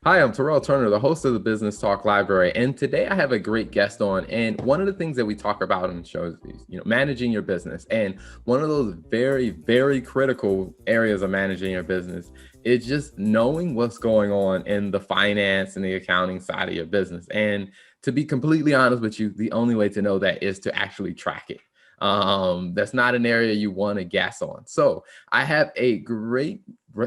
Hi, I'm Terrell Turner, the host of the Business Talk Library, and today I have a great guest on. And one of the things that we talk about on the show is, managing your business. And one of those very, very critical areas of managing your business is just knowing what's going on in the finance and the accounting side of your business. And to be completely honest with you, the only way to know that is to actually track it. That's not an area you want to guess on. So I have a great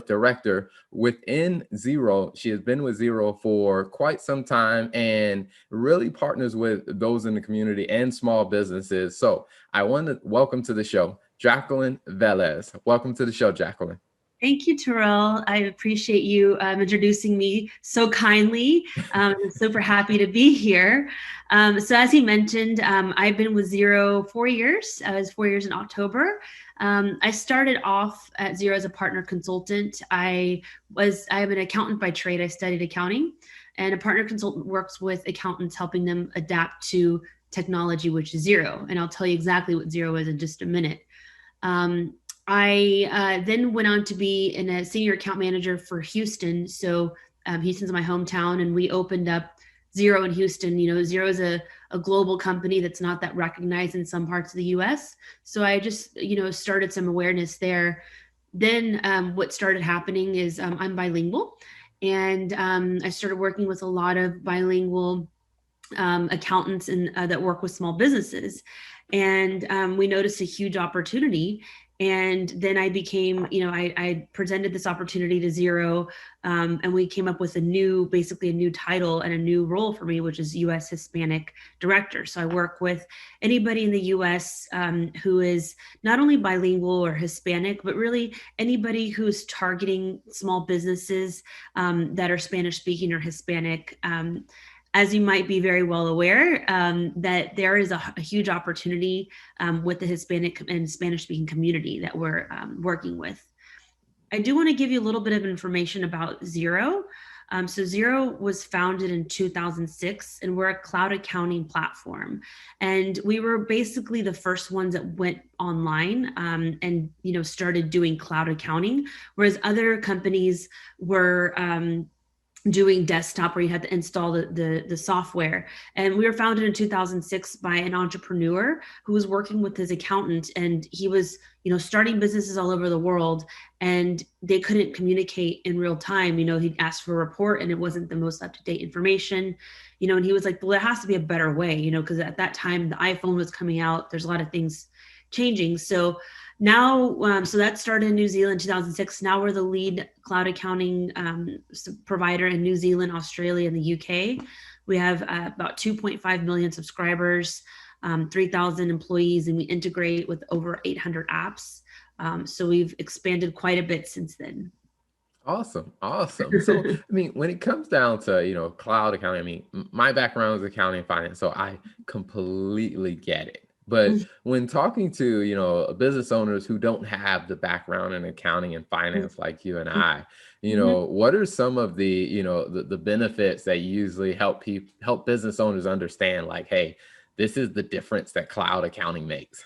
director within Xero. She has been with Xero for quite some time and really partners with those in the community and small businesses. So I want to welcome to the show, Jackeline Velez. Welcome to the show, Jackeline. Thank you, Terrell. I appreciate you introducing me so kindly. I'm super happy to be here. So as you mentioned, I've been with Xero 4 years. I was 4 years in October. I started off at Xero as a partner consultant. I am an accountant by trade. I studied accounting, and a partner consultant works with accountants, helping them adapt to technology, which is Xero. And I'll tell you exactly what Xero is in just a minute. I then went on to be a senior account manager for Houston. So Houston's my hometown, and we opened up Xero in Houston. Xero is a global company that's not that recognized in some parts of the US. So I just, started some awareness there. Then what started happening is I'm bilingual, and I started working with a lot of bilingual accountants that work with small businesses. And we noticed a huge opportunity. And then I became, I presented this opportunity to Xero, and we came up with basically a new title and a new role for me, which is US Hispanic Director. So I work with anybody in the US who is not only bilingual or Hispanic, but really anybody who's targeting small businesses that are Spanish speaking or Hispanic. As you might be very well aware, that there is a huge opportunity with the Hispanic and Spanish-speaking community that we're working with. I do want to give you a little bit of information about Xero. So Xero was founded in 2006, and we're a cloud accounting platform. And we were basically the first ones that went online and started doing cloud accounting, whereas other companies were doing desktop where you had to install the software. And we were founded in 2006 by an entrepreneur who was working with his accountant, and he was starting businesses all over the world, and they couldn't communicate in real time. He'd asked for a report and it wasn't the most up-to-date information, and he was like, well, there has to be a better way, because at that time the iPhone was coming out. There's a lot of things changing. So now, so that started in New Zealand in 2006. Now we're the lead cloud accounting provider in New Zealand, Australia, and the UK. We have about 2.5 million subscribers, 3,000 employees, and we integrate with over 800 apps. So we've expanded quite a bit since then. Awesome. So, when it comes down to, cloud accounting, my background is accounting and finance, so I completely get it. But when talking to, business owners who don't have the background in accounting and finance like you and I, what are some of the benefits that usually help business owners understand, like, hey, this is the difference that cloud accounting makes?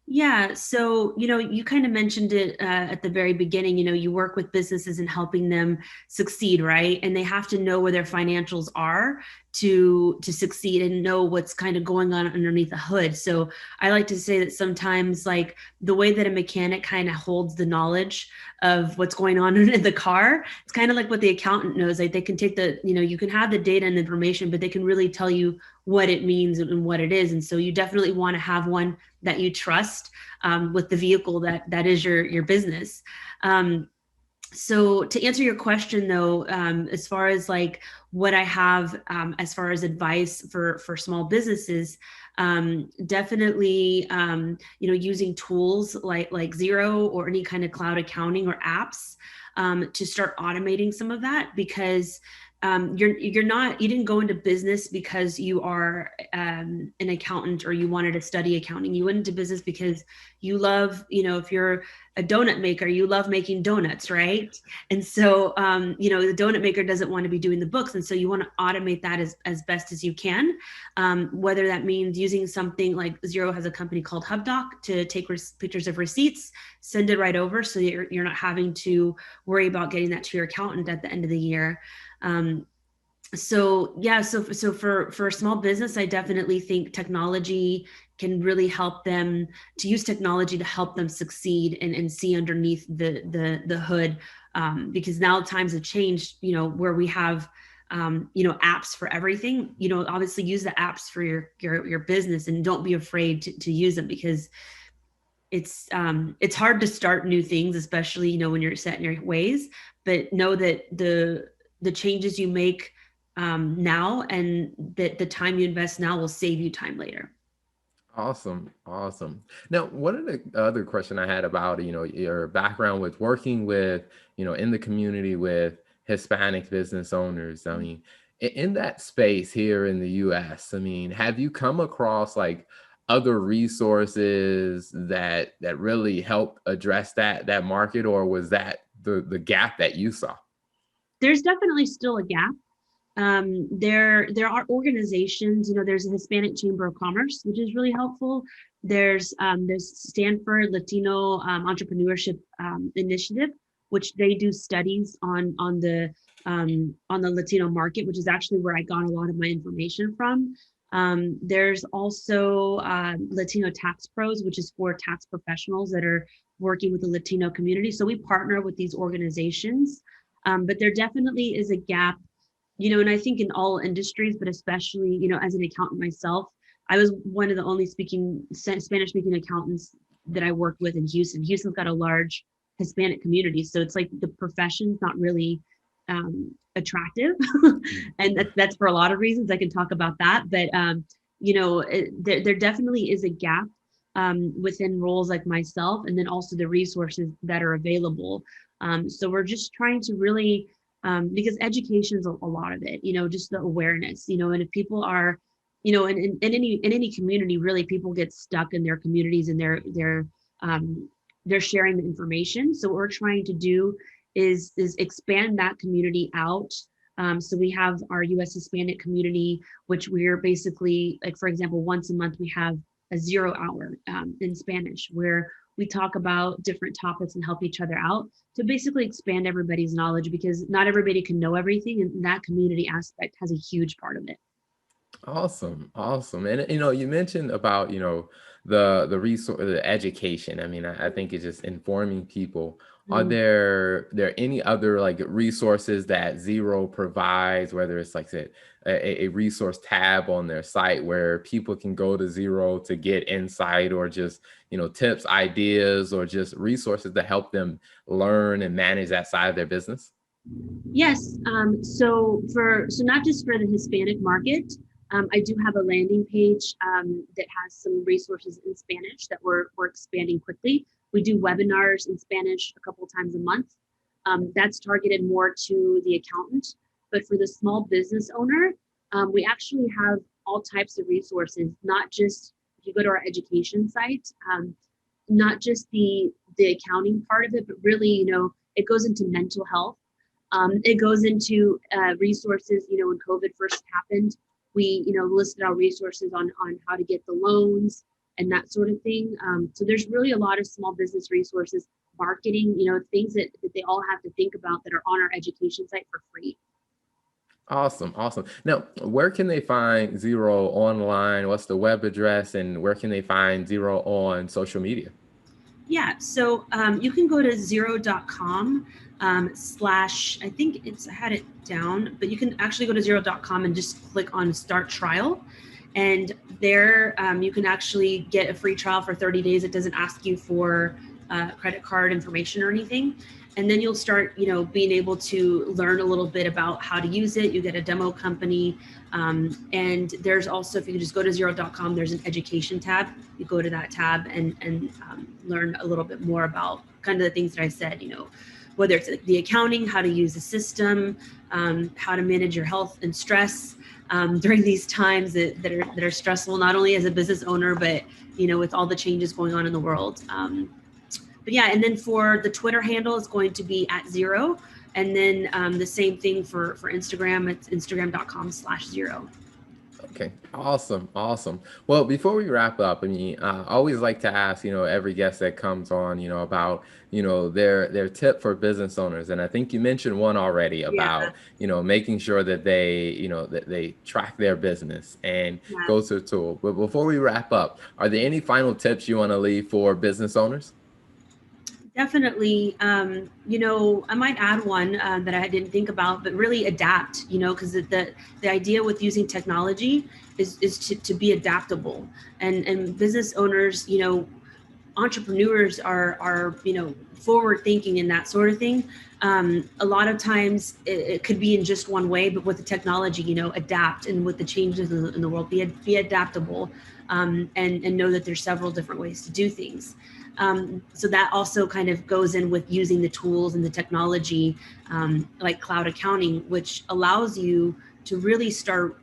Yeah. So, you kind of mentioned it at the very beginning. You work with businesses and helping them succeed, right? And they have to know where their financials are to succeed and know what's kind of going on underneath the hood. So I like to say that sometimes, like, the way that a mechanic kind of holds the knowledge of what's going on in the car, it's kind of like what the accountant knows. Like, they can take you can have the data and information, but they can really tell you what it means and what it is. And so you definitely want to have one that you trust with the vehicle that is your business. So to answer your question, though, as far as like what I have as far as advice for small businesses, definitely using tools like Xero or any kind of cloud accounting or apps to start automating some of that, because you didn't go into business because you are an accountant or you wanted to study accounting. You went into business because you love, if you're a donut maker, you love making donuts, right? And so, the donut maker doesn't want to be doing the books. And so you want to automate that as best as you can. Whether that means using something like Xero has a company called HubDoc to take pictures of receipts, send it right over. So you're not having to worry about getting that to your accountant at the end of the year. So yeah, so for a small business, I definitely think technology can really help them to use technology to help them succeed and see underneath the hood, because now times have changed, where we have apps for everything. Obviously use the apps for your business, and don't be afraid to use them, because it's hard to start new things, especially when you're set in your ways. But know that the changes you make now, and that the time you invest now will save you time later. Awesome, awesome. Now, one of the other question I had about, your background with working with, in the community with Hispanic business owners. I mean, in that space here in the US, I mean, have you come across like other resources that really help address that market, or was that the gap that you saw? There's definitely still a gap. There are organizations. There's a Hispanic Chamber of Commerce, which is really helpful. There's Stanford Latino Entrepreneurship Initiative, which they do studies on the Latino market, which is actually where I got a lot of my information from. There's also Latino Tax Pros, which is for tax professionals that are working with the Latino community. So we partner with these organizations, but there definitely is a gap, and I think in all industries, but especially, as an accountant myself, I was one of the only Spanish speaking accountants that I worked with in Houston. Houston's got a large Hispanic community. So it's like the profession's not really attractive. And that's for a lot of reasons. I can talk about that. But, there definitely is a gap within roles like myself, and then also the resources that are available. So we're just trying to really, because education is a lot of it, just the awareness, and if people are, in any community, really, people get stuck in their communities, and they're sharing the information. So what we're trying to do is expand that community out. So we have our US Hispanic community, which we're basically, like, for example, once a month, we have a Xero hour in Spanish, where we talk about different topics and help each other out to basically expand everybody's knowledge, because not everybody can know everything, and that community aspect has a huge part of it. Awesome, awesome. And you mentioned about, the resource, the education. I mean, I think it's just informing people. Are Mm. there any other like resources that Xero provides, whether it's like a resource tab on their site where people can go to Xero to get insight, or just, tips, ideas, or just resources to help them learn and manage that side of their business? Yes. So not just for the Hispanic market, I do have a landing page that has some resources in Spanish that we're expanding quickly. We do webinars in Spanish a couple times a month. That's targeted more to the accountant, but for the small business owner, we actually have all types of resources. Not just, if you go to our education site, not just the accounting part of it, but really, it goes into mental health. It goes into resources. When COVID first happened, we listed our resources on how to get the loans and that sort of thing. So there's really a lot of small business resources, marketing, things that they all have to think about that are on our education site for free. Awesome, awesome. Now, where can they find Xero online? What's the web address, and where can they find Xero on social media? Yeah, so you can go to xero.com slash, I think I had it down, but you can actually go to xero.com and just click on start trial. And there you can actually get a free trial for 30 days. It doesn't ask you for credit card information or anything. And then you'll start, being able to learn a little bit about how to use it. You get a demo company. And there's also, if you just go to xero.com, there's an education tab. You go to that tab and learn a little bit more about kind of the things that I said, whether it's the accounting, how to use the system, how to manage your health and stress during these times that are stressful, not only as a business owner, but, with all the changes going on in the world. But yeah, and then for the Twitter handle, it's going to be @Xero. And then the same thing for Instagram, it's instagram.com/Xero. Okay, awesome, awesome. Well, before we wrap up, I mean, I always like to ask, every guest that comes on, about, their tip for business owners. And I think you mentioned one already Yeah, about, making sure that they track their business and yeah. go to a tool. But before we wrap up, are there any final tips you want to leave for business owners? Definitely. I might add one that I didn't think about, but really adapt, because the idea with using technology is to be adaptable. And business owners, entrepreneurs are forward thinking and that sort of thing. A lot of times it could be in just one way, but with the technology, adapt, and with the changes in the world, be adaptable, and know that there's several different ways to do things. So that also kind of goes in with using the tools and the technology, like cloud accounting, which allows you to really start,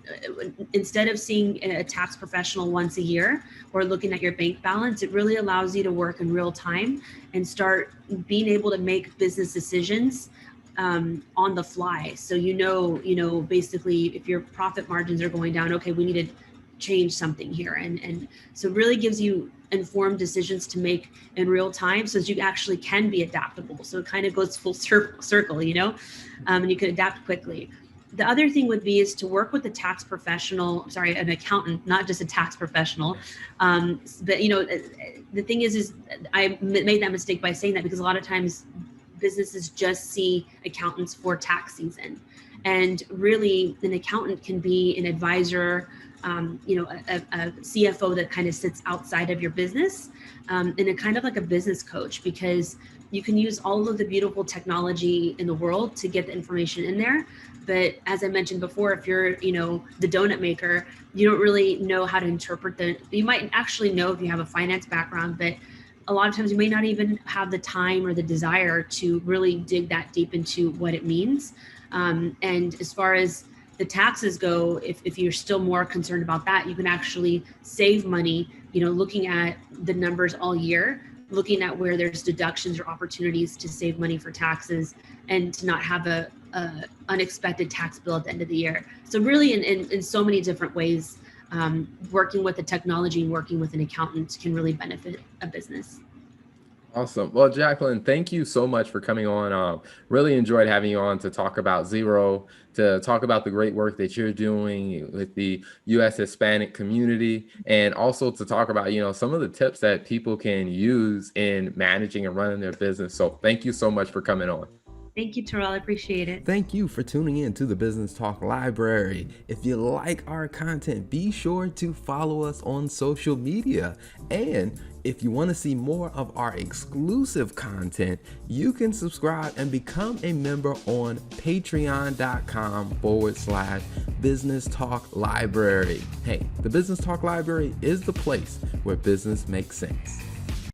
instead of seeing a tax professional once a year or looking at your bank balance, it really allows you to work in real time and start being able to make business decisions on the fly. So basically if your profit margins are going down, okay, we need to change something here, and so it really gives you informed decisions to make in real time, so that you actually can be adaptable. So it kind of goes full circle, and you can adapt quickly. The other thing would be is to work with a tax professional, sorry, an accountant, not just a tax professional. But the thing is I made that mistake by saying that, because a lot of times businesses just see accountants for tax season, and really an accountant can be an advisor, a CFO that kind of sits outside of your business, and a kind of like a business coach, because you can use all of the beautiful technology in the world to get the information in there. But as I mentioned before, if you're, the donut maker, you don't really know how to interpret you might actually know if you have a finance background, but a lot of times you may not even have the time or the desire to really dig that deep into what it means. And as far as the taxes go, if you're still more concerned about that, you can actually save money, looking at the numbers all year, looking at where there's deductions or opportunities to save money for taxes, and to not have a unexpected tax bill at the end of the year. So really in so many different ways, working with the technology and working with an accountant can really benefit a business. Awesome. Well, Jacqueline, thank you so much for coming on. Really enjoyed having you on to talk about Xero, to talk about the great work that you're doing with the US Hispanic community, and also to talk about, some of the tips that people can use in managing and running their business. So thank you so much for coming on. Thank you, Terrell. I appreciate it. Thank you for tuning in to the Business Talk Library. If you like our content, be sure to follow us on social media. And if you want to see more of our exclusive content, you can subscribe and become a member on patreon.com/Business Talk Library. Hey, the Business Talk Library is the place where business makes sense.